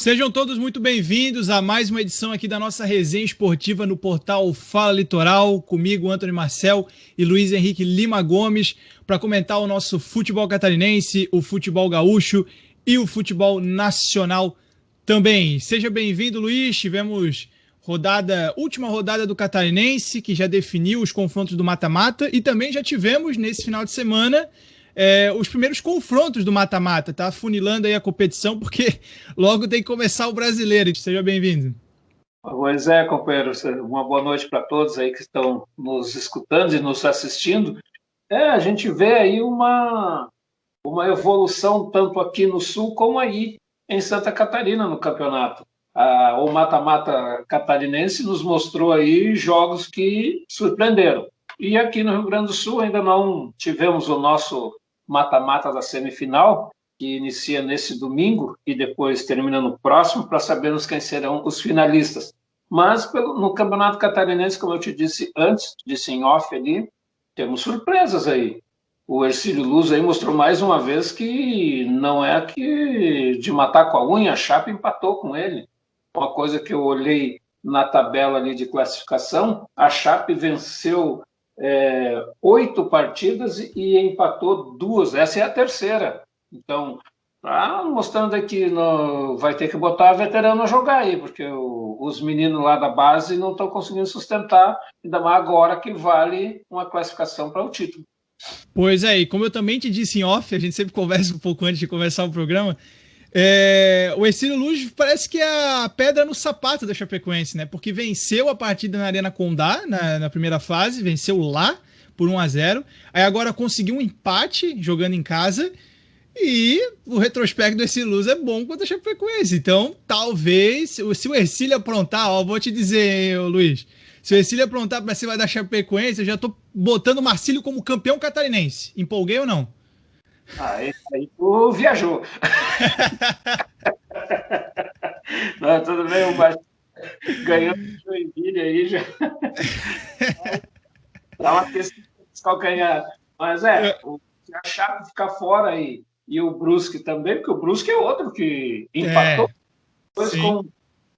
Sejam todos muito bem-vindos a mais uma edição aqui da nossa resenha esportiva no portal Fala Litoral, comigo, Antônio Marcel e Luiz Henrique Lima Gomes, para comentar o nosso futebol catarinense, o futebol gaúcho e o futebol nacional também. Seja bem-vindo, Luiz. Tivemos última rodada do Catarinense, que já definiu os confrontos do mata-mata, e também já tivemos, nesse final de semana, os primeiros confrontos do mata-mata, tá funilando aí a competição, porque logo tem que começar o brasileiro. Seja bem-vindo. Pois é, companheiro, uma boa noite para todos aí que estão nos escutando e nos assistindo. A gente vê aí uma evolução tanto aqui no Sul como aí em Santa Catarina no campeonato. O mata-mata catarinense nos mostrou aí jogos que surpreenderam. E aqui no Rio Grande do Sul ainda não tivemos o nosso mata-mata da semifinal, que inicia nesse domingo e depois termina no próximo, para sabermos quem serão os finalistas. Mas no Campeonato Catarinense, como eu te disse antes, disse em off ali, temos surpresas aí. O Hercílio Luz aí mostrou mais uma vez que não é que de matar com a unha, a Chape empatou com ele. Uma coisa que eu olhei na tabela ali de classificação, a Chape venceu 8 partidas e empatou 2. Essa é a terceira. Então, mostrando aqui, vai ter que botar a veterana a jogar aí, porque os meninos lá da base não estão conseguindo sustentar, ainda mais agora que vale uma classificação para o título. Pois é, e como eu também te disse em off, a gente sempre conversa um pouco antes de começar o programa, o Hercílio Luz parece que é a pedra no sapato da Chapecoense, né? Porque venceu a partida na Arena Condá, na primeira fase, venceu lá por 1-0, aí agora conseguiu um empate jogando em casa, e o retrospecto do Hercílio Luz é bom contra a Chapecoense. Então, talvez, se o Hercílio aprontar, vou te dizer, Luiz, se o Hercílio aprontar pra cima da Chapecoense, eu já tô botando o Marcílio como campeão catarinense. Empolguei ou não? Aí tu viajou. Não, tudo bem, o Marcílio ganhando o Joinville aí já. Dá uma questão de calcanhar. Mas se a Chape ficar fora aí, e o Brusque também, porque o Brusque é outro que empatou depois com o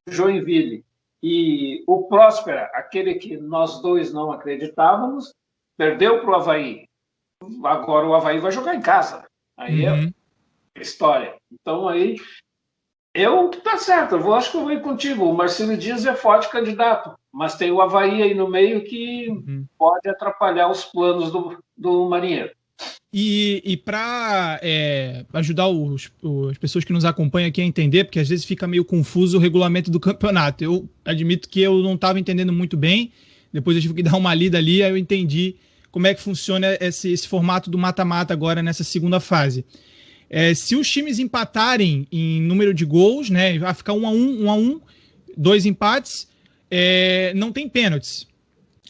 Joinville. E o Próspera, aquele que nós dois não acreditávamos, perdeu para o Avaí. Agora o Avaí vai jogar em casa. Aí é história. Então aí, tá certo, acho que eu vou ir contigo. O Marcílio Dias é forte candidato, mas tem o Avaí aí no meio que pode atrapalhar os planos do Marinheiro. E para ajudar as pessoas que nos acompanham aqui a entender, porque às vezes fica meio confuso o regulamento do campeonato. Eu admito que eu não estava entendendo muito bem, depois eu tive que dar uma lida ali, aí eu entendi como é que funciona esse formato do mata-mata agora nessa segunda fase. Se os times empatarem em número de gols, né, vai ficar 1-1, 2 empates, não tem pênaltis.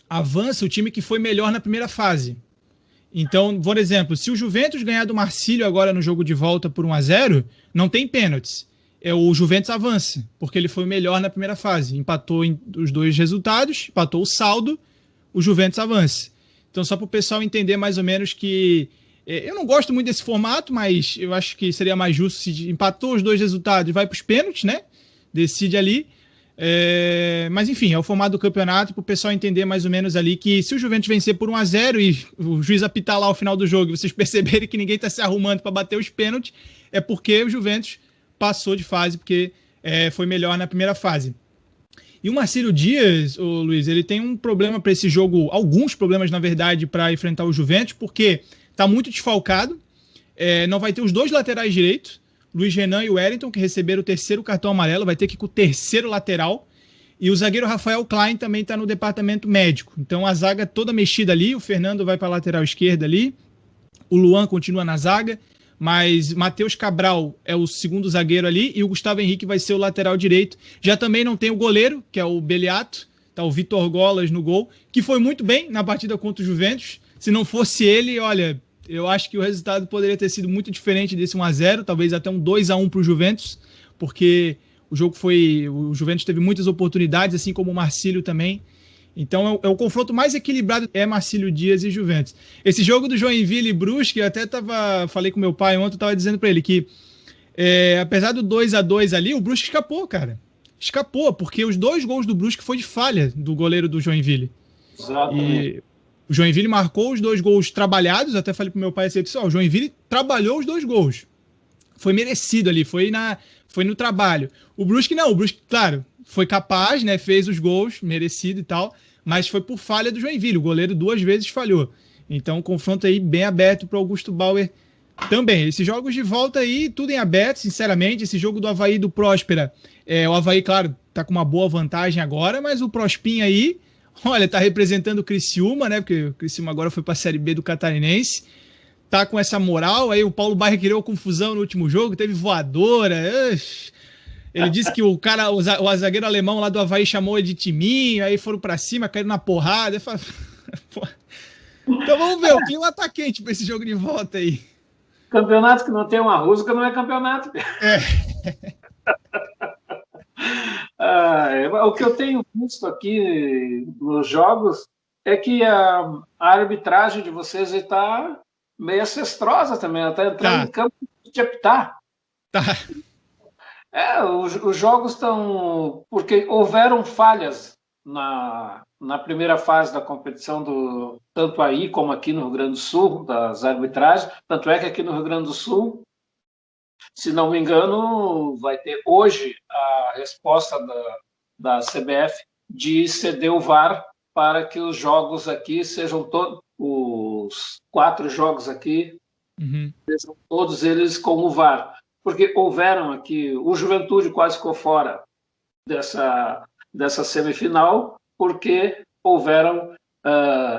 Avança o time que foi melhor na primeira fase. Então, por exemplo, se o Juventus ganhar do Marcílio agora no jogo de volta por 1-0, não tem pênaltis. O Juventus avança, porque ele foi o melhor na primeira fase. Empatou os dois resultados, empatou o saldo, o Juventus avança. Então, só para o pessoal entender mais ou menos que... eu não gosto muito desse formato, mas eu acho que seria mais justo se empatou os dois resultados e vai para os pênaltis, né? Decide ali. Mas enfim, é o formato do campeonato para o pessoal entender mais ou menos ali que se o Juventus vencer por 1-0 e o juiz apitar lá ao final do jogo e vocês perceberem que ninguém está se arrumando para bater os pênaltis, é porque o Juventus passou de fase, porque foi melhor na primeira fase. E o Marcílio Dias, Luiz, ele tem um problema para esse jogo, alguns problemas na verdade para enfrentar o Juventus, porque está muito desfalcado, não vai ter os dois laterais direitos, Luiz Renan e o Wellington, que receberam o terceiro cartão amarelo, vai ter que ir com o terceiro lateral. E o zagueiro Rafael Klein também está no departamento médico. Então a zaga toda mexida ali, o Fernando vai para a lateral esquerda ali, o Luan continua na zaga, mas Matheus Cabral é o segundo zagueiro ali e o Gustavo Henrique vai ser o lateral direito. Já também não tem o goleiro, que é o Beliato, tá o Vitor Golas no gol, que foi muito bem na partida contra o Juventus. Se não fosse ele, olha... eu acho que o resultado poderia ter sido muito diferente desse 1-0, talvez até um 2-1 para o Juventus, porque o Juventus teve muitas oportunidades, assim como o Marcílio também. Então é o confronto mais equilibrado, Marcílio Dias e Juventus. Esse jogo do Joinville e Brusque, eu até falei com meu pai ontem, eu estava dizendo para ele que apesar do 2-2 ali, o Brusque escapou, cara. Escapou, porque os 2 gols do Brusque foi de falha do goleiro do Joinville. Exatamente. E o Joinville marcou os 2 gols trabalhados, até falei pro meu pai assim, o Joinville trabalhou os 2 gols. Foi merecido ali, foi no trabalho. O Brusque não, o Brusque, claro, foi capaz, né, fez os gols, merecido e tal, mas foi por falha do Joinville, o goleiro 2 vezes falhou. Então, confronto aí bem aberto para Augusto Bauer também. Esses jogos de volta aí, tudo em aberto, sinceramente. Esse jogo do Avaí e do Próspera, o Avaí, claro, tá com uma boa vantagem agora, mas o Prospinha aí, olha, tá representando o Criciúma, né? Porque o Criciúma agora foi pra Série B do Catarinense. Tá com essa moral. Aí o Paulo Baier criou confusão no último jogo, teve voadora. Ele disse que o zagueiro alemão lá do Avaí chamou ele de timinho, aí foram pra cima, caíram na porrada. Então vamos ver, o clima tá quente pra esse jogo de volta aí. Campeonato que não tem uma rusga não é campeonato. O que eu tenho visto aqui nos jogos é que a arbitragem de vocês está meio ancestrosa também. Ela está entrando em campo de apitar. Tá. Os jogos estão... Porque houveram falhas na primeira fase da competição, tanto aí como aqui no Rio Grande do Sul, das arbitragens. Tanto é que aqui no Rio Grande do Sul, se não me engano, vai ter hoje a resposta da CBF de ceder o VAR para que os jogos aqui sejam todos, os 4 jogos aqui, sejam todos eles com o VAR. Porque houveram aqui, o Juventude quase ficou fora dessa semifinal, porque houveram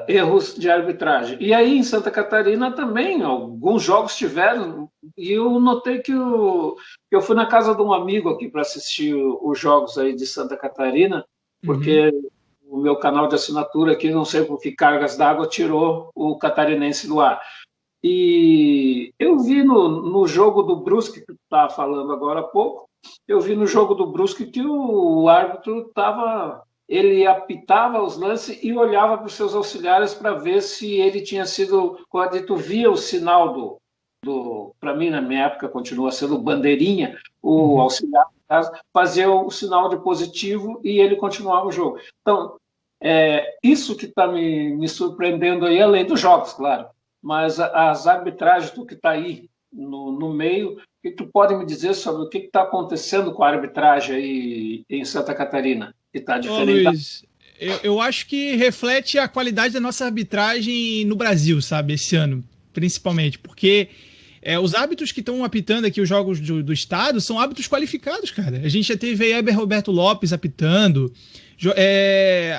erros de arbitragem. E aí, em Santa Catarina, também, alguns jogos tiveram, e eu notei que eu fui na casa de um amigo aqui para assistir os jogos aí de Santa Catarina, porque o meu canal de assinatura aqui, não sei por que cargas d'água, tirou o catarinense do ar. E eu vi no jogo do Brusque, que tu estava falando agora há pouco, eu vi no jogo do Brusque que o árbitro ele apitava os lances e olhava para os seus auxiliares para ver se ele tinha sido correto. Tu via o sinal para mim, na minha época, continua sendo bandeirinha, o auxiliar, no caso, fazia o sinal de positivo e ele continuava o jogo. Então, isso que está me surpreendendo aí, além dos jogos, claro, mas as arbitragens, tu que está aí no meio, o que tu pode me dizer sobre o que está acontecendo com a arbitragem aí em Santa Catarina? Que está diferente. Luiz, eu acho que reflete a qualidade da nossa arbitragem no Brasil, sabe, esse ano, principalmente, porque os árbitros que estão apitando aqui os jogos do estado são árbitros qualificados, cara. A gente já teve aí Heber Roberto Lopes apitando,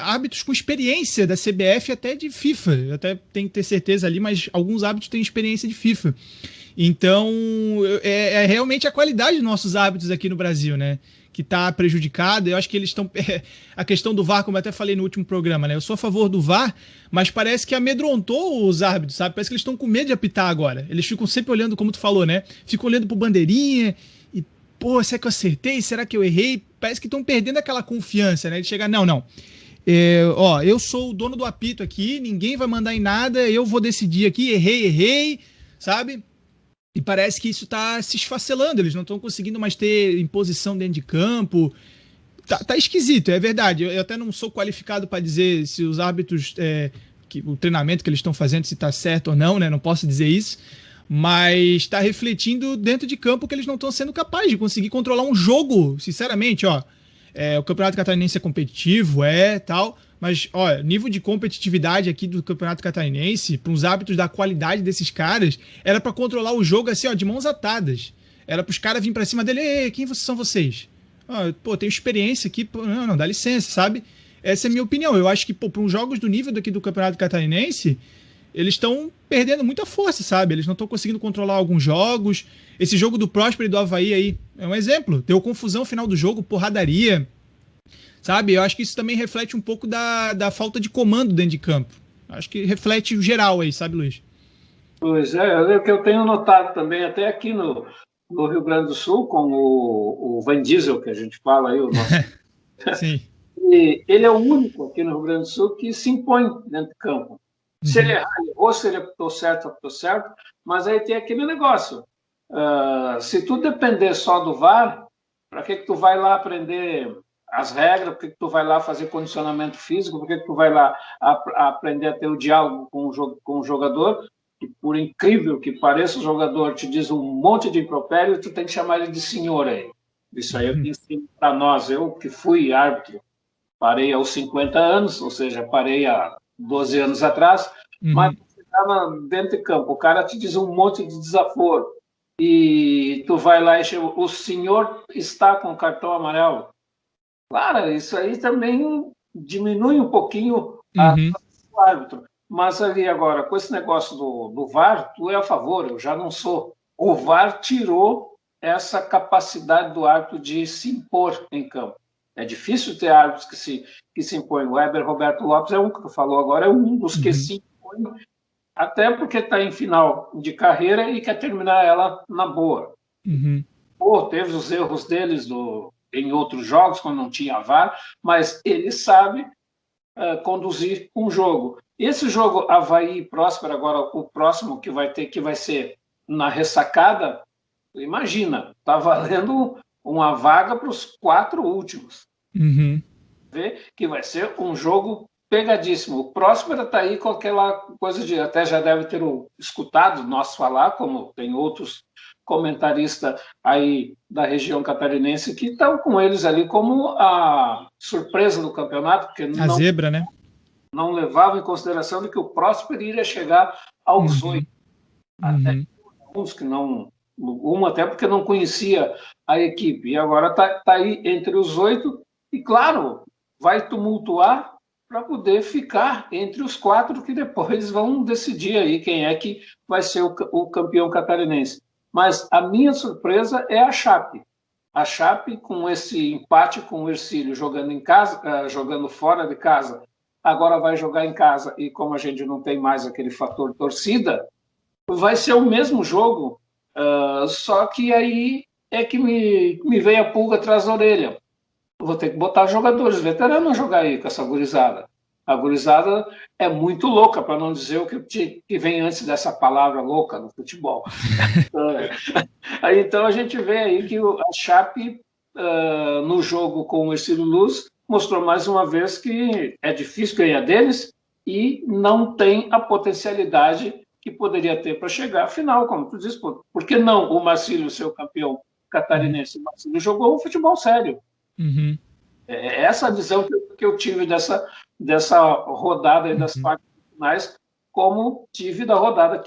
árbitros com experiência da CBF até de FIFA, eu até tenho que ter certeza ali, mas alguns árbitros têm experiência de FIFA. Então, realmente a qualidade dos nossos árbitros aqui no Brasil, né? Que está prejudicada. Eu acho que eles estão... A questão do VAR, como eu até falei no último programa, né? Eu sou a favor do VAR, mas parece que amedrontou os árbitros, sabe? Parece que eles estão com medo de apitar agora. Eles ficam sempre olhando, como tu falou, né? Ficam olhando pro bandeirinha e, pô, será que eu acertei? Será que eu errei? Parece que estão perdendo aquela confiança, né? De chegar, não. Eu sou o dono do apito aqui, ninguém vai mandar em nada, eu vou decidir aqui, errei, sabe? E parece que isso está se esfacelando, eles não estão conseguindo mais ter imposição dentro de campo. Tá esquisito, é verdade. Eu até não sou qualificado para dizer se os árbitros, o treinamento que eles estão fazendo, se está certo ou não, né? Não posso dizer isso. Mas está refletindo dentro de campo que eles não estão sendo capazes de conseguir controlar um jogo, sinceramente, ó. O Campeonato Catarinense é competitivo, tal, mas, ó, nível de competitividade aqui do Campeonato Catarinense, para os árbitros da qualidade desses caras, era para controlar o jogo assim, ó, de mãos atadas. Era para os caras virem para cima dele, ei, quem são vocês? Pô, tenho experiência aqui, pô, não, dá licença, sabe? Essa é a minha opinião. Eu acho que, pô, para uns jogos do nível daqui do Campeonato Catarinense, eles estão perdendo muita força, sabe? Eles não estão conseguindo controlar alguns jogos. Esse jogo do Próspero e do Avaí aí é um exemplo. Deu confusão no final do jogo, porradaria, sabe? Eu acho que isso também reflete um pouco da falta de comando dentro de campo. Acho que reflete o geral aí, sabe, Luiz? Pois é o que eu tenho notado também, até aqui no Rio Grande do Sul, com o Van Diesel, que a gente fala aí, o nosso... Sim. E ele é o único aqui no Rio Grande do Sul que se impõe dentro de campo. Se ele errar, ele errou, se ele apitou certo, mas aí tem aquele negócio. Se tu depender só do VAR, para que tu vai lá aprender as regras? Por que tu vai lá fazer condicionamento físico? Por que tu vai lá aprender a ter o diálogo com o jogador? E por incrível que pareça, o jogador te diz um monte de impropério, tu tem que chamar ele de senhor aí. Isso aí eu ensino para nós. Eu que fui árbitro, parei aos 50 anos, ou seja, parei há 12 anos atrás, mas você está dentro de campo, o cara te diz um monte de desaforo, e tu vai lá e chega, o senhor está com o cartão amarelo. Claro, isso aí também diminui um pouquinho o árbitro. Mas ali agora, com esse negócio do VAR, tu é a favor, eu já não sou. O VAR tirou essa capacidade do árbitro de se impor em campo. É difícil ter árbitros que se impõem. O Weber Roberto Lopes é um que tu falou agora, é um dos que se impõe, até porque está em final de carreira e quer terminar ela na boa. Teve os erros deles em outros jogos, quando não tinha VAR, mas ele sabe conduzir um jogo. Esse jogo Avaí e Próspera, agora o próximo que vai ser na ressacada, imagina, está valendo uma vaga para os 4 últimos. Vê que vai ser um jogo pegadíssimo. O Próspera está aí com aquela coisa de, até já deve ter escutado nós falar, como tem outros comentaristas aí da região catarinense que estão com eles ali como a surpresa do campeonato, porque a zebra, né? Não levavam em consideração de que o Próspera iria chegar aos 8. Até uns que não, até porque não conhecia a equipe, e agora está aí entre os 8, e claro, vai tumultuar para poder ficar entre os 4 que depois vão decidir aí quem é que vai ser o campeão catarinense. Mas a minha surpresa é a Chape. A Chape, com esse empate com o Hercílio jogando em casa, jogando fora de casa, agora vai jogar em casa, e como a gente não tem mais aquele fator torcida, vai ser o mesmo jogo, só que aí é que me veio a pulga atrás da orelha. Eu vou ter que botar jogadores veteranos a jogar aí com essa gurizada. A gurizada é muito louca, para não dizer o que vem antes dessa palavra louca no futebol. Então a gente vê aí que a Chape, no jogo com o Hercílio Luz, mostrou mais uma vez que é difícil ganhar deles e não tem a potencialidade que poderia ter para chegar à final, como tu disse. Por que não o Marcílio ser o campeão catarinense? O Marcílio jogou um futebol sério. É essa a visão que eu tive dessa rodada e das partes finais, como tive da rodada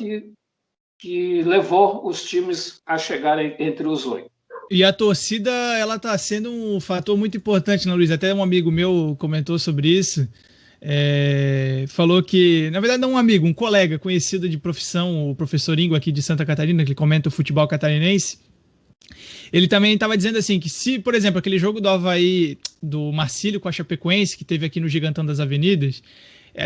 que levou os times a chegarem entre os 8. E a torcida, ela está sendo um fator muito importante, né, Luiz? Até um amigo meu comentou sobre isso. Falou que, na verdade não um amigo, um colega conhecido de profissão, o professor Ingo aqui de Santa Catarina, que comenta o futebol catarinense, ele também estava dizendo assim, que se, por exemplo, aquele jogo do Avaí, do Marcílio com a Chapecoense, que teve aqui no Gigantão das Avenidas,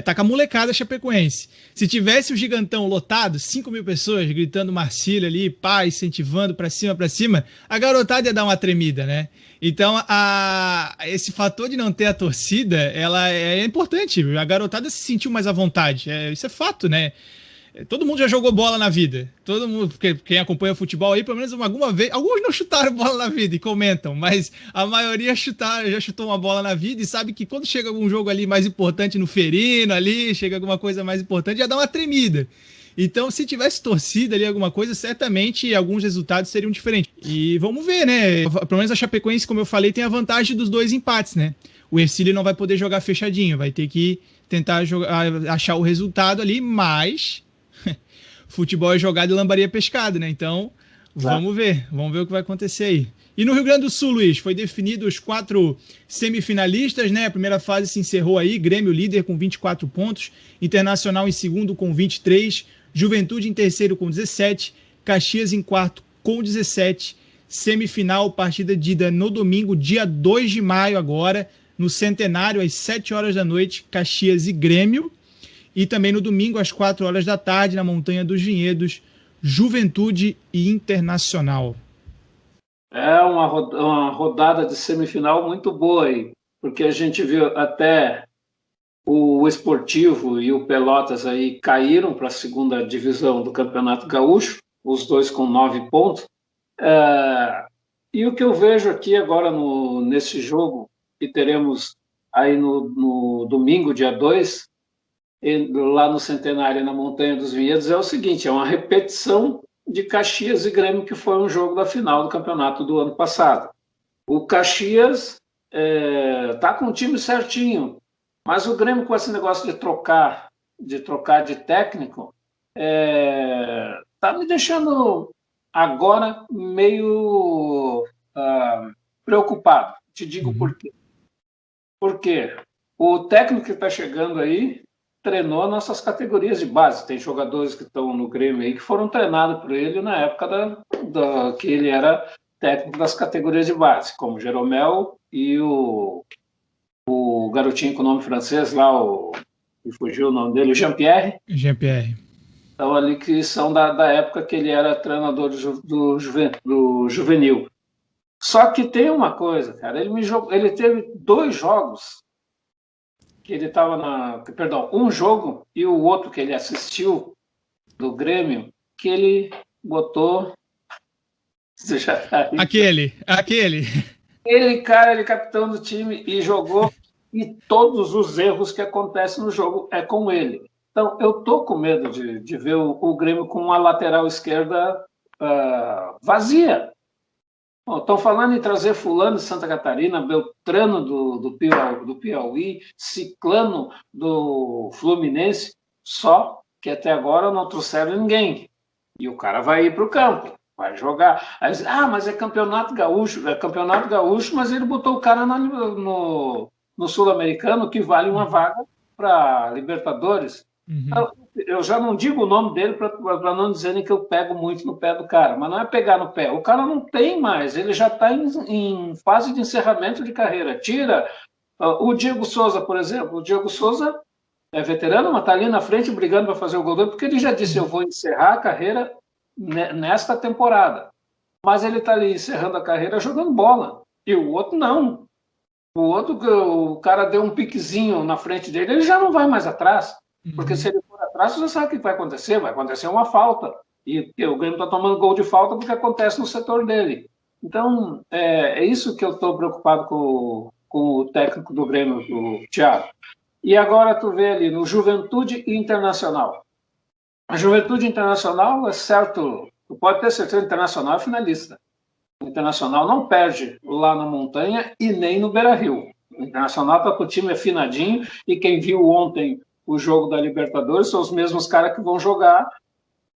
tá com a molecada Chapecoense. Se tivesse o Gigantão lotado, 5.000 pessoas gritando Marcílio ali, pá, incentivando pra cima, a garotada ia dar uma tremida, né? Então, esse fator de não ter a torcida, ela é importante. A garotada se sentiu mais à vontade. Isso é fato, né? Todo mundo já jogou bola na vida. Todo mundo, porque quem acompanha futebol aí, pelo menos alguma vez. Alguns não chutaram bola na vida e comentam, mas a maioria já chutou uma bola na vida e sabe que quando chega algum jogo ali mais importante no ferino, ali, chega alguma coisa mais importante, já dá uma tremida. Então, se tivesse torcida ali, alguma coisa, certamente alguns resultados seriam diferentes. E vamos ver, né? Pelo menos a Chapecoense, como eu falei, tem a vantagem dos 2 empates, né? O Hercílio não vai poder jogar fechadinho, vai ter que tentar achar o resultado ali, mas futebol é jogado e lambaria pescado, né? Então, vamos ver o que vai acontecer aí. E no Rio Grande do Sul, Luiz, foi definido os 4 semifinalistas, né? A primeira fase se encerrou aí, Grêmio líder com 24 pontos, Internacional em segundo com 23, Juventude em terceiro com 17, Caxias em quarto com 17, semifinal, partida de ida no domingo, dia 2 de maio agora, no Centenário, às 7 horas da noite, Caxias e Grêmio. E também no domingo, às 4 horas da tarde, na Montanha dos Vinhedos, Juventude e Internacional. É uma rodada de semifinal muito boa aí, porque a gente viu até o Esportivo e o Pelotas aí caíram para a segunda divisão do Campeonato Gaúcho, os dois com 9 pontos. E o que eu vejo aqui agora nesse jogo que teremos aí no domingo, dia 2, lá no Centenário, na Montanha dos Vinhedos, é o seguinte, é uma repetição de Caxias e Grêmio, que foi um jogo da final do campeonato do ano passado. O Caxias tá com o time certinho, mas o Grêmio, com esse negócio de trocar de técnico, tá me deixando agora meio preocupado. Te digo por quê. Porque o técnico que está chegando aí treinou nossas categorias de base. Tem jogadores que estão no Grêmio aí que foram treinados por ele na época que ele era técnico das categorias de base, como o Jeromel e o garotinho com nome francês lá, me fugiu o nome dele, o Jean-Pierre. Jean-Pierre. Então, ali que são da época que ele era treinador do juvenil. Só que tem uma coisa, cara, ele teve 2 jogos que ele estava um jogo e o outro que ele assistiu do Grêmio, que ele botou... Aquele. Ele, cara, ele é capitão do time e jogou, e todos os erros que acontecem no jogo é com ele. Então, eu tô com medo de ver o Grêmio com uma lateral esquerda vazia. Estão falando em trazer fulano de Santa Catarina, Beltrano do Piauí, Ciclano do Fluminense, só que até agora não trouxeram ninguém. E o cara vai ir para o campo, vai jogar. Aí diz, mas é campeonato gaúcho, mas ele botou o cara no Sul-Americano, que vale uma vaga para Libertadores. Então, eu já não digo o nome dele para não dizerem que eu pego muito no pé do cara, mas não é pegar no pé. O cara não tem mais, ele já está em fase de encerramento de carreira. Tira o Diego Souza, por exemplo. O Diego Souza é veterano, mas está ali na frente brigando para fazer o gol dele, porque ele já disse, eu vou encerrar a carreira nesta temporada. Mas ele está ali encerrando a carreira jogando bola. E o outro não. O cara deu um piquezinho na frente dele, ele já não vai mais atrás. Porque se ele for atrás, você sabe o que vai acontecer. Vai acontecer uma falta. E o Grêmio está tomando gol de falta porque acontece no setor dele. Então, é isso que eu estou preocupado com o técnico do Grêmio, o Thiago. E agora tu vê ali no Juventude Internacional. A Juventude Internacional é certo, tu pode ter certeza, o Internacional é finalista. O Internacional não perde lá na Montanha e nem no Beira-Rio. O Internacional está com o time afinadinho e quem viu ontem o jogo da Libertadores são os mesmos caras que vão jogar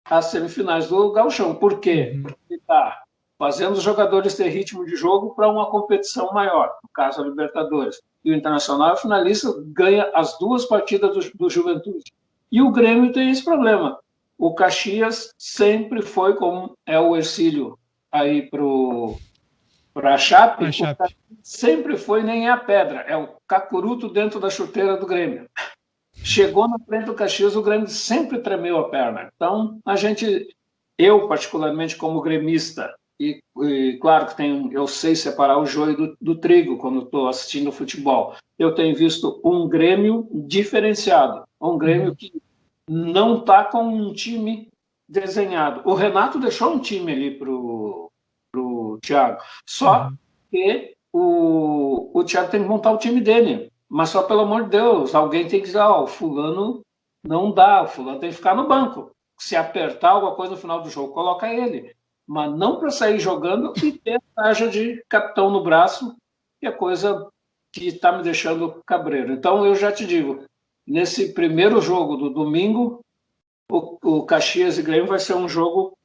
as semifinais do Gauchão. Por quê? Porque ele está fazendo os jogadores ter ritmo de jogo para uma competição maior, no caso a Libertadores. E o Internacional é finalista, ganha as 2 partidas do Juventude. E o Grêmio tem esse problema. O Caxias sempre foi, como é o Ercílio aí para a Chape, sempre foi nem é a pedra, é o cacuruto dentro da chuteira do Grêmio. Chegou na frente do Caxias, o Grêmio sempre tremeu a perna. Então, eu particularmente como gremista, e claro que eu sei separar o joio do trigo quando estou assistindo futebol, eu tenho visto um Grêmio diferenciado, um Grêmio que não está com um time desenhado. O Renato deixou um time ali pro Thiago, só que o Thiago tem que montar o time dele. Mas só, pelo amor de Deus, alguém tem que dizer, o fulano não dá, o fulano tem que ficar no banco. Se apertar alguma coisa no final do jogo, coloca ele. Mas não para sair jogando e ter a taxa de capitão no braço, que é coisa que está me deixando cabreiro. Então, eu já te digo, nesse primeiro jogo do domingo, o Caxias e Grêmio vai ser um jogo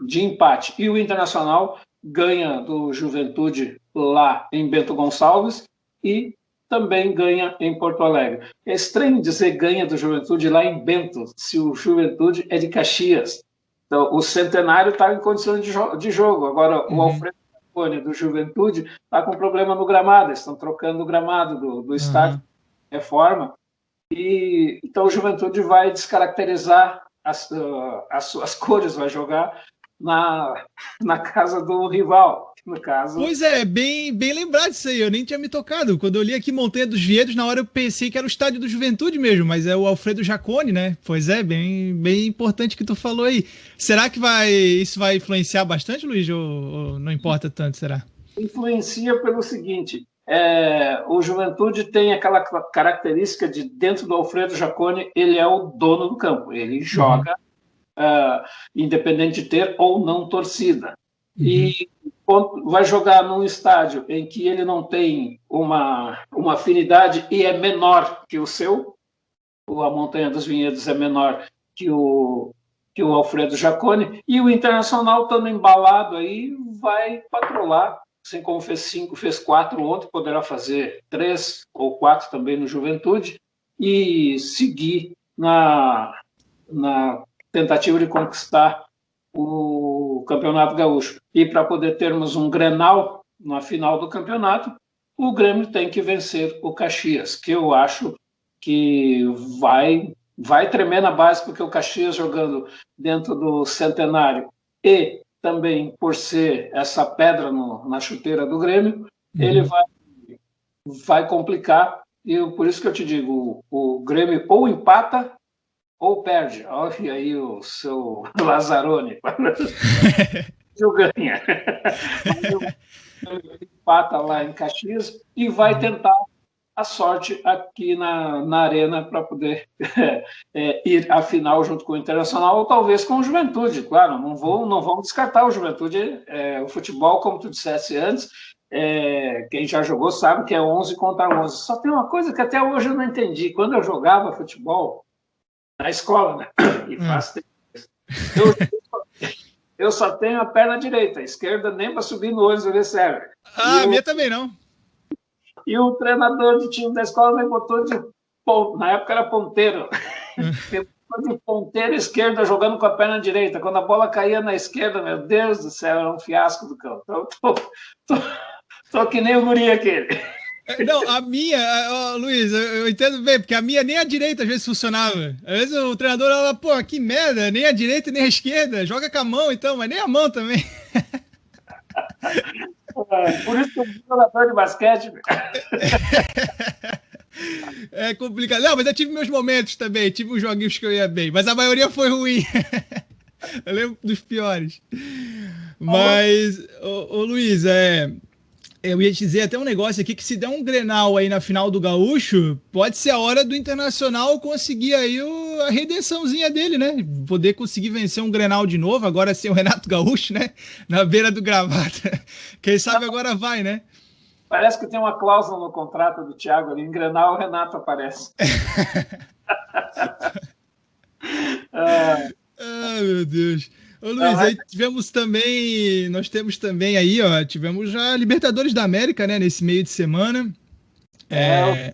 de empate. E o Internacional ganha do Juventude lá em Bento Gonçalves e também ganha em Porto Alegre. É estranho dizer ganha do Juventude lá em Bento, se o Juventude é de Caxias. Então, o Centenário está em condições de jogo. Agora, o Alfredo do Juventude está com problema no gramado. Eles estão trocando o gramado do estádio, reforma. E, então, o Juventude vai descaracterizar as suas cores, vai jogar na casa do rival. no caso. Pois é, bem lembrado disso aí, eu nem tinha me tocado. Quando eu li aqui Montanha dos Vinhedos, na hora eu pensei que era o estádio do Juventude mesmo, mas é o Alfredo Jaconi, né? Pois é, bem importante que tu falou aí. Será que isso vai influenciar bastante, Luiz, ou não importa tanto, será? Influencia pelo seguinte, o Juventude tem aquela característica de, dentro do Alfredo Jaconi, ele é o dono do campo, ele joga independente de ter ou não torcida. E vai jogar num estádio em que ele não tem uma afinidade e é menor que o seu, a Montanha dos Vinhedos é menor que o Alfredo Jaconi, e o Internacional, estando embalado aí, vai patrolar, assim como fez 5, fez 4 ontem, poderá fazer 3 ou 4 também no Juventude, e seguir na tentativa de conquistar o Campeonato Gaúcho. E para poder termos um Grenal na final do campeonato, o Grêmio tem que vencer o Caxias, que eu acho que vai tremer na base, porque o Caxias, jogando dentro do Centenário e também por ser essa pedra na chuteira do Grêmio, ele vai complicar, e por isso que eu te digo, o Grêmio ou empata ou perde. Olha aí o seu Lazzaroni. O ganha. Empata lá em Caxias e vai tentar a sorte aqui na Arena para poder ir à final junto com o Internacional, ou talvez com o Juventude. Claro, não vamos descartar o Juventude. O futebol, como tu disseste antes, quem já jogou sabe que é 11 contra 11. Só tem uma coisa que até hoje eu não entendi. Quando eu jogava futebol, na escola, né? E faz tempo. Eu só tenho a perna direita, a esquerda nem para subir no ônibus ele serve. A minha também não. E o treinador de time da escola me botou na época era ponteiro, de ponteiro esquerda jogando com a perna direita. Quando a bola caía na esquerda, meu Deus do céu, era um fiasco do campo. Então, tô que nem o guri aquele. Não, a minha, Luiz, eu entendo bem, porque a minha nem a direita às vezes funcionava. Às vezes o treinador fala, pô, que merda, nem a direita nem a esquerda, joga com a mão então, mas nem a mão também. Por isso que eu sou jogador de basquete. É complicado. Não, mas eu tive meus momentos também, tive uns joguinhos que eu ia bem, mas a maioria foi ruim. Eu lembro dos piores. Mas, ô Luiz, eu ia te dizer até um negócio aqui, que se der um Grenal aí na final do Gaúcho, pode ser a hora do Internacional conseguir aí a redençãozinha dele, né? Poder conseguir vencer um Grenal de novo, agora sem o Renato Gaúcho, né? Na beira do gravata. Quem sabe agora vai, né? Parece que tem uma cláusula no contrato do Thiago ali, em Grenal o Renato aparece. Meu Deus. Ô Luiz, aí nós temos também aí, tivemos já Libertadores da América, né, nesse meio de semana,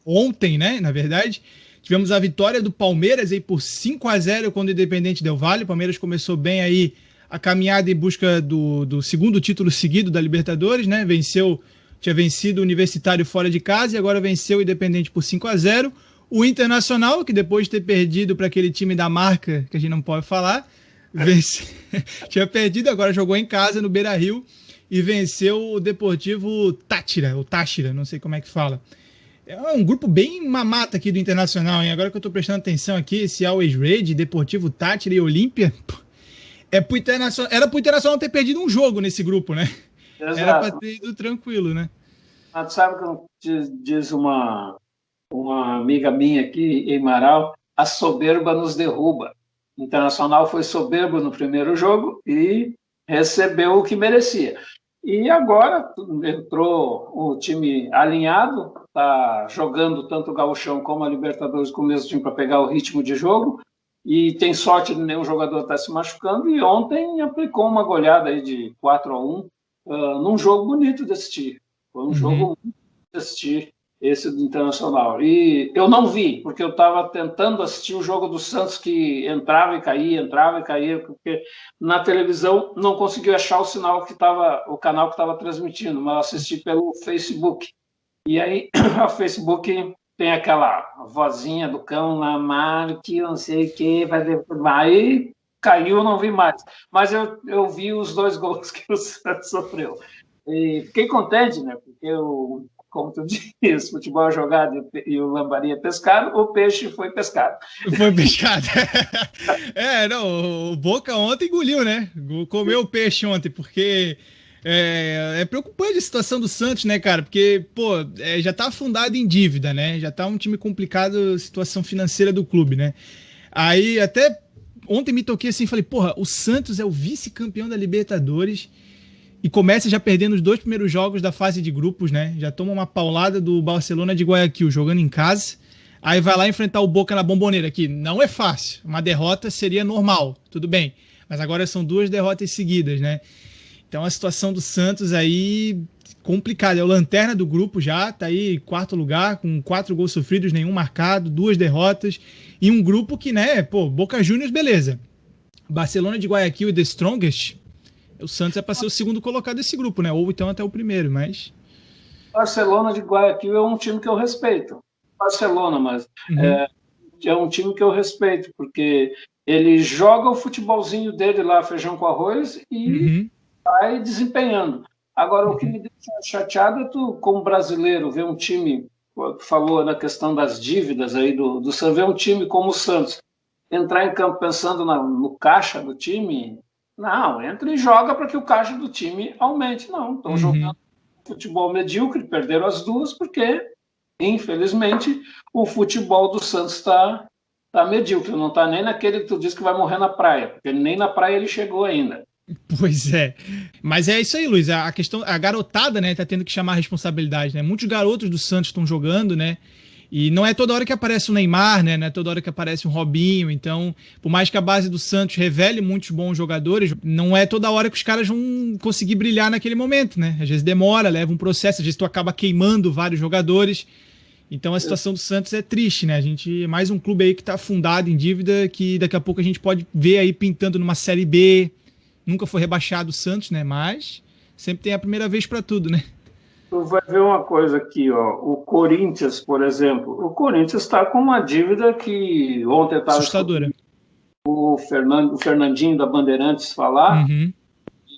ontem, né, na verdade, tivemos a vitória do Palmeiras aí por 5-0 contra o Independente Del Valle. O Palmeiras começou bem aí a caminhada em busca do segundo título seguido da Libertadores, né, tinha vencido o Universitário fora de casa e agora venceu o Independente por 5-0. O Internacional, que depois de ter perdido para aquele time da marca, que a gente não pode falar, tinha perdido, agora jogou em casa no Beira-Rio e venceu o Deportivo Táchira, ou Táchira, não sei como é que fala. É um grupo bem mamata aqui do Internacional, hein? Agora que eu tô prestando atenção aqui, esse Always Red, Deportivo Táchira e Olímpia, era pro Internacional ter perdido um jogo nesse grupo, né? Exato. Era pra ter ido tranquilo, né? Mas tu sabe que diz uma amiga minha aqui em Marau, a soberba nos derruba. O Internacional foi soberbo no primeiro jogo e recebeu o que merecia. E agora entrou o time alinhado, está jogando tanto o Gauchão como a Libertadores com o mesmo time para pegar o ritmo de jogo, e tem sorte de nenhum jogador estar se machucando, e ontem aplicou uma goleada aí de 4-1 num jogo bonito de assistir. Foi um jogo bonito de assistir, esse do Internacional. E eu não vi, porque eu estava tentando assistir o jogo do Santos, que entrava e caía, porque na televisão não conseguiu achar o sinal o canal que estava transmitindo, mas eu assisti pelo Facebook. E aí, o Facebook tem aquela vozinha do cão lá, Mário, que não sei o que, vai deformar. Aí caiu, não vi mais. Mas eu vi os 2 gols que o Santos sofreu. E fiquei contente, né? Porque, como tu disse, futebol é jogado e o lambari é pescado, o peixe foi pescado. Foi pescado. Não, o Boca ontem engoliu, né? Comeu o peixe ontem, porque é preocupante a situação do Santos, né, cara? Porque, pô, já tá afundado em dívida, né? Já tá um time complicado, a situação financeira do clube, né? Aí até ontem me toquei assim, falei, porra, o Santos é o vice-campeão da Libertadores e começa já perdendo os 2 primeiros jogos da fase de grupos, né? Já toma uma paulada do Barcelona de Guayaquil jogando em casa. Aí vai lá enfrentar o Boca na Bomboneira, que não é fácil. Uma derrota seria normal, tudo bem. Mas agora são 2 derrotas seguidas, né? Então a situação do Santos aí complicada. É o lanterna do grupo já, tá aí em 4º lugar, com 4 gols sofridos, nenhum marcado, 2 derrotas. E um grupo que, né, pô, Boca Juniors, beleza. Barcelona de Guayaquil e The Strongest, o Santos é para ser o 2º colocado desse grupo, né? Ou então até o 1º, mas... Barcelona de Guayaquil é um time que eu respeito. Barcelona, mas é um time que eu respeito, porque ele joga o futebolzinho dele lá, feijão com arroz, e vai desempenhando. Agora, o que me deixa chateado é tu, como brasileiro, ver um time, falou na questão das dívidas aí do Santos, ver um time como o Santos entrar em campo pensando no caixa do time. Não, entra e joga para que o caixa do time aumente. Não, estão jogando futebol medíocre, perderam as 2 porque, infelizmente, o futebol do Santos está medíocre, não está nem naquele que tu diz que vai morrer na praia, porque nem na praia ele chegou ainda. Pois é. Mas é isso aí, Luiz. A questão, a garotada, né, tá tendo que chamar a responsabilidade, né? Muitos garotos do Santos estão jogando, né? E não é toda hora que aparece o Neymar, né? Não é toda hora que aparece um Robinho. Então, por mais que a base do Santos revele muitos bons jogadores, não é toda hora que os caras vão conseguir brilhar naquele momento, né? Às vezes demora, leva um processo, às vezes tu acaba queimando vários jogadores. Então a situação do Santos é triste, né? A gente, mais um clube aí que tá afundado em dívida, que daqui a pouco a gente pode ver aí pintando numa Série B. Nunca foi rebaixado o Santos, né? Mas sempre tem a primeira vez para tudo, né? Tu vai ver uma coisa aqui, ó. O Corinthians, por exemplo. O Corinthians está com uma dívida que ontem estava assustadora. O Fernandinho da Bandeirantes falar.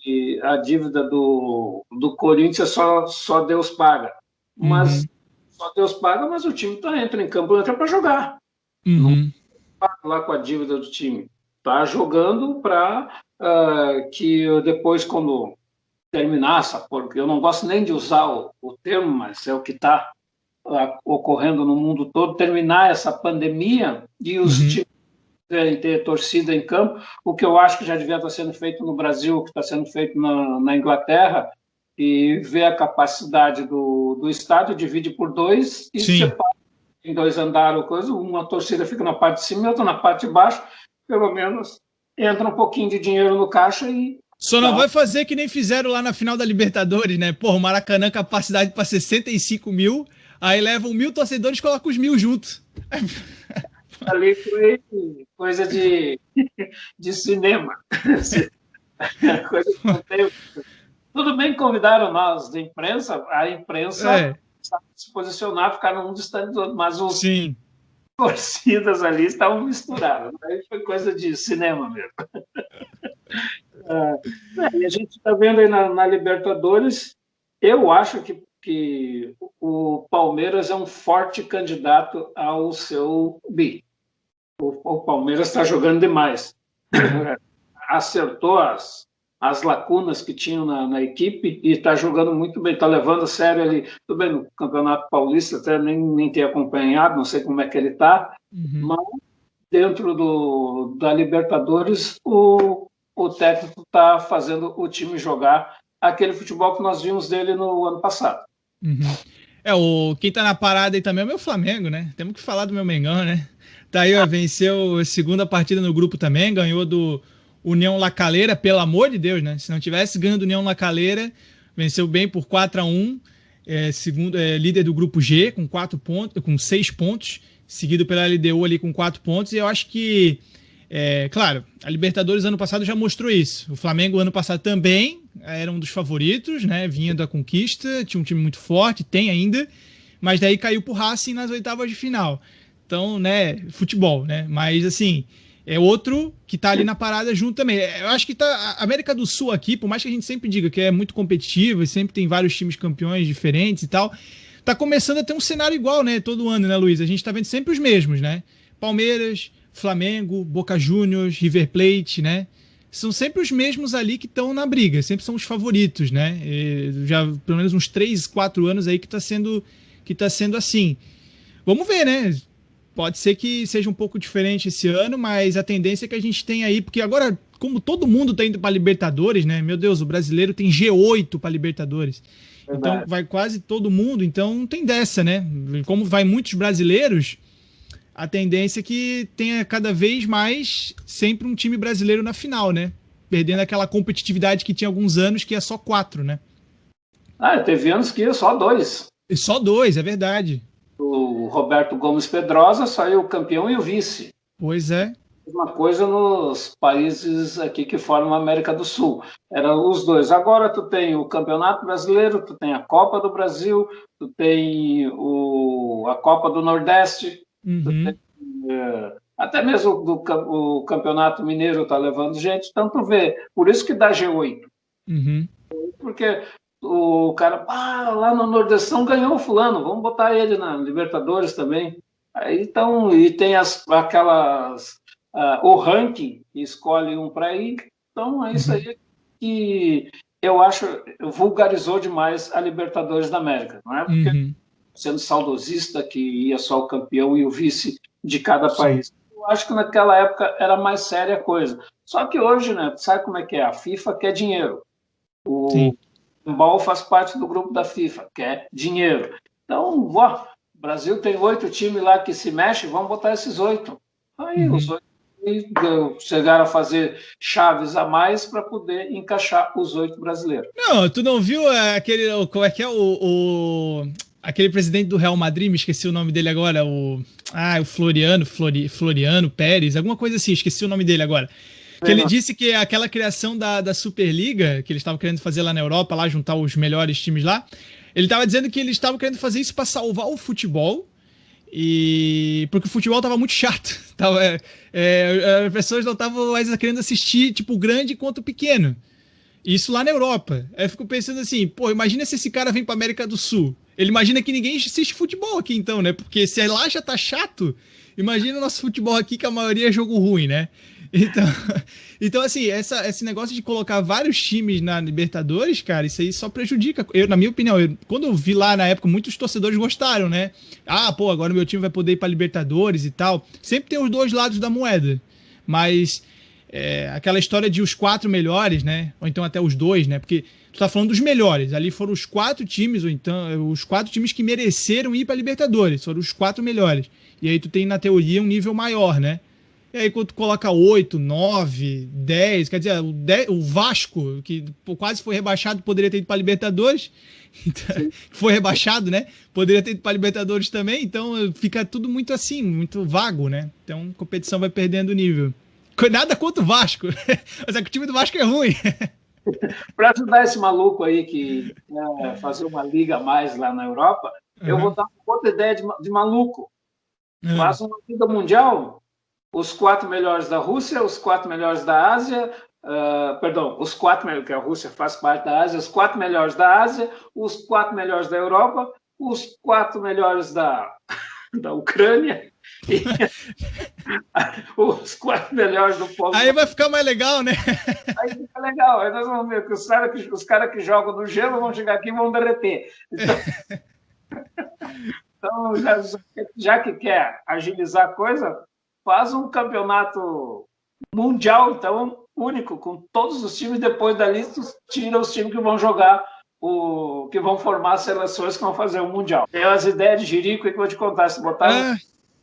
E a dívida do Corinthians só Deus paga. Mas só Deus paga, mas o time entra em campo, entra para jogar. Não está lá com a dívida do time. Está jogando para que depois, quando terminar essa, porque eu não gosto nem de usar o termo, mas é o que está ocorrendo no mundo todo, terminar essa pandemia e os times ter torcida em campo, o que eu acho que já devia estar sendo feito no Brasil, o que está sendo feito na Inglaterra, e ver a capacidade do estádio, divide por 2 e separa em 2 andares ou coisa, uma torcida fica na parte de cima e outra na parte de baixo, pelo menos entra um pouquinho de dinheiro no caixa e... Só não vai fazer que nem fizeram lá na final da Libertadores, né? Porra, o Maracanã capacidade para 65 mil, aí levam 1.000 torcedores e colocam os 1.000 juntos. Ali foi coisa de cinema. Coisa que não tem... Tudo bem que convidaram nós da imprensa, a imprensa sabe se posicionar, ficaram um distante do outro, mas os torcidas ali estavam misturadas. Aí foi coisa de cinema mesmo. E a gente está vendo aí na Libertadores, eu acho que o Palmeiras é um forte candidato ao seu bi. O Palmeiras está jogando demais. Acertou as lacunas que tinham na equipe e está jogando muito bem, está levando a sério ali. Tudo bem, no Campeonato Paulista até nem tenho acompanhado, não sei como é que ele está, mas dentro da Libertadores o técnico está fazendo o time jogar aquele futebol que nós vimos dele no ano passado. Quem está na parada aí também é o meu Flamengo, né? Temos que falar do meu Mengão, né? Tá aí, ó, venceu a segunda partida no grupo também, ganhou do União La Calera, pelo amor de Deus, né? Se não tivesse ganho do União La Calera, venceu bem por 4-1, segundo, líder do grupo G, com 6 pontos, seguido pela LDU ali com 4 pontos, e eu acho que, claro, a Libertadores ano passado já mostrou isso. O Flamengo ano passado também era um dos favoritos, né? Vinha da conquista, tinha um time muito forte, tem ainda, mas daí caiu pro Racing nas oitavas de final. Então, né, futebol, né? Mas, assim, é outro que tá ali na parada junto também. Eu acho que a América do Sul aqui, por mais que a gente sempre diga que é muito competitiva e sempre tem vários times campeões diferentes e tal, tá começando a ter um cenário igual, né? Todo ano, né, Luiz? A gente tá vendo sempre os mesmos, né? Palmeiras, Flamengo, Boca Juniors, River Plate, né? São sempre os mesmos ali que estão na briga, sempre são os favoritos, né? Já pelo menos uns 3, 4 anos aí que tá sendo assim. Vamos ver, né? Pode ser que seja um pouco diferente esse ano, mas a tendência é que a gente tem aí, porque agora, como todo mundo tá indo para Libertadores, né? Meu Deus, o brasileiro tem G8 para Libertadores. Verdade. Então vai quase todo mundo, então não tem dessa, né? Como vai muitos brasileiros, a tendência é que tenha cada vez mais sempre um time brasileiro na final, né? Perdendo aquela competitividade que tinha alguns anos, que é só 4, né? Teve anos que ia só 2. E só 2, é verdade. O Roberto Gomes Pedrosa saiu o campeão e o vice. Pois é. Mesma coisa nos países aqui que formam a América do Sul. Eram os dois. Agora tu tem o Campeonato Brasileiro, tu tem a Copa do Brasil, tu tem a Copa do Nordeste, tu tem, até mesmo o Campeonato Mineiro está levando gente, então tu vê. Por isso que dá G8. Porque o cara, lá no Nordestão ganhou o fulano, vamos botar ele na Libertadores também. Aí, então, e tem o ranking, escolhe um para ir. Então, é isso aí que eu acho, vulgarizou demais a Libertadores da América, não é? Porque sendo saudosista que ia só o campeão e o vice de cada país. Eu acho que naquela época era mais séria a coisa. Só que hoje, né, sabe como é que é? A FIFA quer dinheiro. O futebol faz parte do grupo da FIFA, quer dinheiro. Então, o Brasil tem 8 times lá que se mexem, vamos botar esses 8. Aí os 8 chegaram a fazer chaves a mais para poder encaixar os 8 brasileiros. Não, tu não viu aquele, como é que é aquele presidente do Real Madrid, me esqueci o nome dele agora, o Floriano Pérez, alguma coisa assim, esqueci o nome dele agora. Que ele disse que aquela criação da Superliga, que eles estavam querendo fazer lá na Europa, lá juntar os melhores times lá, ele estava dizendo que eles estavam querendo fazer isso para salvar o futebol, porque o futebol estava muito chato. As pessoas não estavam mais querendo assistir tipo grande quanto pequeno. Isso lá na Europa. Aí eu fico pensando assim, imagina se esse cara vem para América do Sul. Ele imagina que ninguém assiste futebol aqui então, né? Porque se lá já tá chato, imagina o nosso futebol aqui, que a maioria é jogo ruim, né? Então assim, esse negócio de colocar vários times na Libertadores, cara, isso aí só prejudica. Na minha opinião, quando eu vi lá na época, muitos torcedores gostaram, né? Agora o meu time vai poder ir pra Libertadores e tal. Sempre tem os dois lados da moeda. Mas aquela história de os 4 melhores, né? Ou então até os 2, né? Porque tu tá falando dos melhores. Ali foram os 4 times, ou então os 4 times que mereceram ir pra Libertadores. Foram os 4 melhores. E aí tu tem, na teoria, um nível maior, né? E aí quando tu coloca 8, 9, 10, quer dizer, o Vasco, que quase foi rebaixado, poderia ter ido para Libertadores, então, foi rebaixado, né? Poderia ter ido para Libertadores também, então fica tudo muito assim, muito vago, né? Então a competição vai perdendo nível. Nada contra o Vasco, mas é que o time do Vasco é ruim. Para ajudar esse maluco aí que quer fazer uma liga a mais lá na Europa, eu vou dar outra ideia de maluco. Faz uma liga mundial. Os 4 melhores da Rússia, os 4 melhores da Ásia, os 4 melhores, que a Rússia faz parte da Ásia, os 4 melhores da Ásia, os 4 melhores da Europa, os 4 melhores da Ucrânia e os 4 melhores do povo. Aí vai ficar mais legal, né? Aí fica legal. Aí nós vamos ver que os caras que jogam no gelo vão chegar aqui e vão derreter. Então já que quer agilizar a coisa, faz um campeonato mundial, então, único, com todos os times. Depois dali, tira os times que vão jogar, que vão formar as seleções que vão fazer o mundial. Tem as ideias de jirico que eu vou te contar.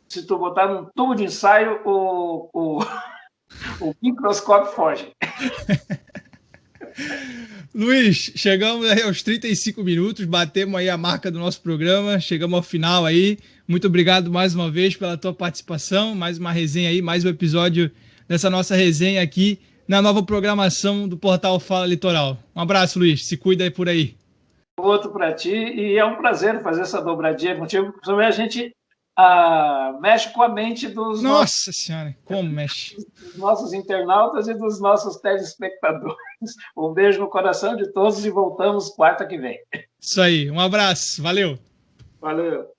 Se tu botar num tubo de ensaio, o microscópio foge. Luiz, chegamos aí aos 35 minutos, batemos aí a marca do nosso programa, chegamos ao final aí. Muito obrigado mais uma vez pela tua participação, mais uma resenha aí, mais um episódio dessa nossa resenha aqui na nova programação do portal Fala Litoral. Um abraço, Luiz, se cuida aí por aí. Outro para ti, e é um prazer fazer essa dobradinha contigo, principalmente a gente mexe com a mente Nossa Senhora, como mexe? Dos nossos internautas e dos nossos telespectadores. Um beijo no coração de todos e voltamos quarta que vem. Isso aí, um abraço, valeu. Valeu.